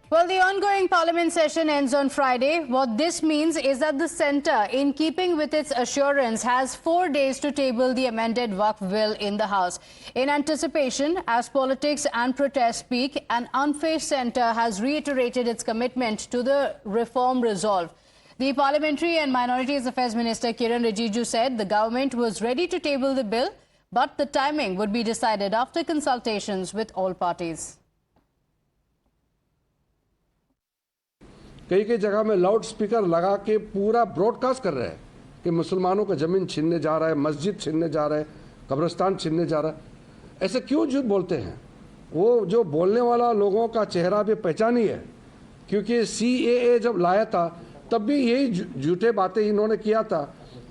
Well, the ongoing parliament session ends on Friday. What this means is that the centre, in keeping with its assurance, has 4 days to table the amended Waqf bill in the House. In anticipation, as politics and protests peak, an unfazed centre has reiterated its commitment to the reform resolve. The Parliamentary and Minorities Affairs Minister Kiran Rijiju said the government was ready to table the bill, but the timing would be decided after consultations with all parties. कई कई जगह में loud speaker लगा के पूरा broadcast कर रहे हैं कि मुसलमानों का ज़मीन छीनने जा रहा है, मस्जिद छीनने जा रहा है, कब्रिस्तान छीनने जा रहा है। ऐसे क्यों झूठ बोलते हैं? वो जो बोलने वाला लोगों का चेहरा भी पहचानी है, क्योंकि CAA जब लाया था तब भी यही झूठे बातें इन्होंने किया था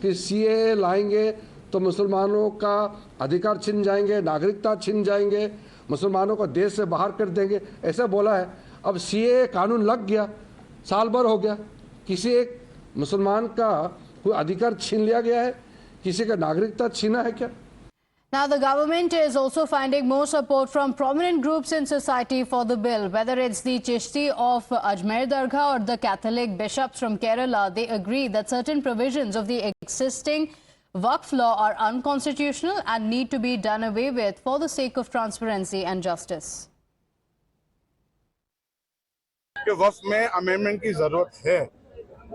कि CAA लाएंगे तो मुसलमानों का अधिकार छिन जाएंगे, नागरिकता छिन जाएंगे, मुसलमानों को देश से बाहर कर देंगे, ऐसा बोला है। अब CAA कानून लग गया, साल भर हो गया, किसी एक मुसलमान का कोई अधिकार छीन लिया गया है? किसी का नागरिकता छीना है क्या? Now, the government is also finding more support from prominent groups in society for the bill. Whether it's the Chishti of Ajmer Dargah or the Catholic bishops from Kerala, they agree that certain provisions of the existing Waqf law are unconstitutional and need to be done away with for the sake of transparency and justice. कि वक्फ में amendment की जरूरत है।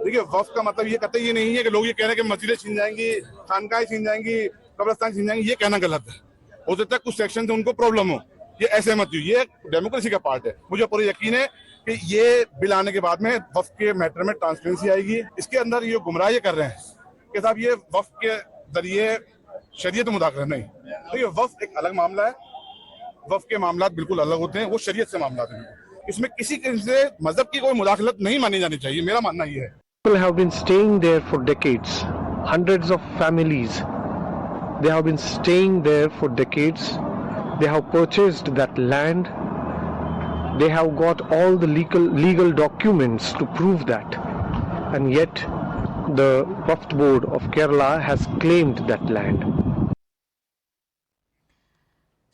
देखिए, वक्फ का मतलब ये कहते ये नहीं है कि लोग ये कह रहे हैं कि मस्जिदें छीन जाएंगी, खानकाएं छीन जाएंगी, कब्रिस्तान छीन जाएंगी। ये कहना गलत है। हो सकता है कुछ सेक्शन से उनको प्रॉब्लम हो, ये ऐसे मत हो। ये डेमोक्रेसी का पार्ट है। मुझे पूरा यकीन है कि ये बिल आने के बाद में वक्फ के मैटर में ट्रांसपेरेंसी आएगी। इसके अंदर ये गुमराह ये कर रहे हैं कि साहब ये वक्फ के जरिए शरीयत मुदाखलत नहीं। तो ये वक्फ एक अलग मामला है। वक्फ के मामला बिल्कुल अलग होते हैं, वो शरीयत से मामला है। इसमें किसी से मजहब की कोई मुदाखलत नहीं मानी जानी चाहिए, मेरा मानना ये है। People have been staying there for decades. Hundreds of families, they have been staying there for decades. They have purchased that land. They have got all the legal documents to prove that. And yet, the Waqf Board of Kerala has claimed that land.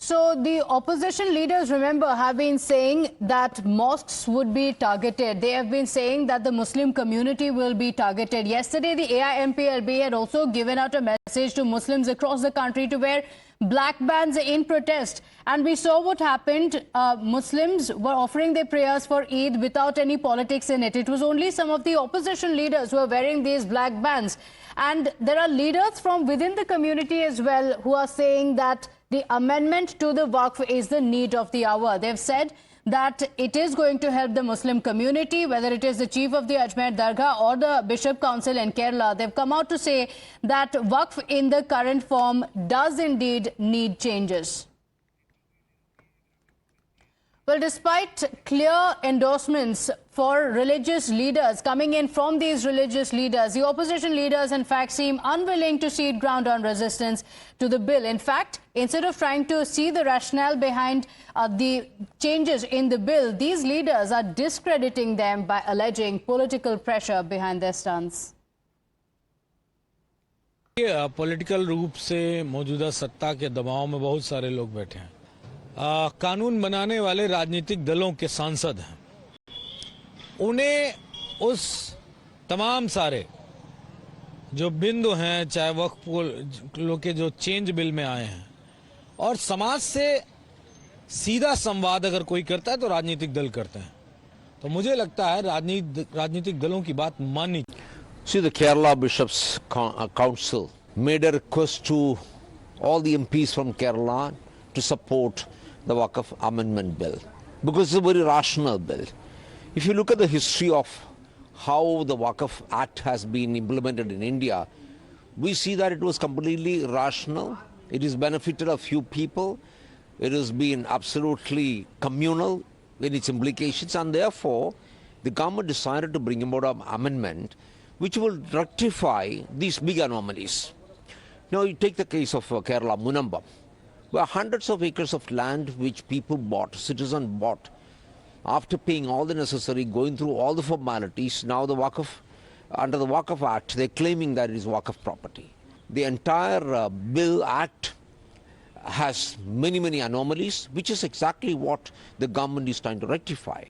So the opposition leaders, remember, have been saying that mosques would be targeted. They have been saying that the Muslim community will be targeted. Yesterday, the AIMPLB had also given out a message to Muslims across the country to wear black bands in protest. And we saw what happened. Muslims were offering their prayers for Eid without any politics in it. It was only some of the opposition leaders who were wearing these black bands. And there are leaders from within the community as well who are saying that the amendment to the Waqf is the need of the hour. They've said that it is going to help the Muslim community, whether it is the chief of the Ajmer Dargah or the Bishop Council in Kerala. They've come out to say that Waqf in the current form does indeed need changes. Well, despite clear endorsements for religious leaders coming in from these religious leaders, the opposition leaders, in fact, seem unwilling to cede ground on resistance to the bill. In fact, instead of trying to see the rationale behind the changes in the bill, these leaders are discrediting them by alleging political pressure behind their stance. Political रूप से मौजूदा सत्ता के दबाव में बहुत सारे लोग बैठे हैं। कानून बनाने वाले राजनीतिक दलों के सांसद हैं, उन्हें उस तमाम सारे जो बिंदु हैं, चाहे वक्फ लोग के जो चेंज बिल में आए हैं, और समाज से सीधा संवाद अगर कोई करता है तो राजनीतिक दल करते हैं। तो मुझे लगता है राजनीतिक दलों की बात माननी। See, the Kerala Bishops Council made a request to all the MPs from Kerala to support the Waqf Amendment Bill, because it's a very rational bill. If you look at the history of how the Waqf Act has been implemented in India, we see that it was completely rational. It has benefited a few people. It has been absolutely communal in its implications, and therefore the government decided to bring about an amendment which will rectify these big anomalies. Now you take the case of Kerala, Munambam, where hundreds of acres of land which people bought, citizens bought, after paying all the necessary, going through all the formalities, now the Waqf, under the Waqf Act, they're claiming that it is Waqf property. The entire bill act has many anomalies, which is exactly what the government is trying to rectify.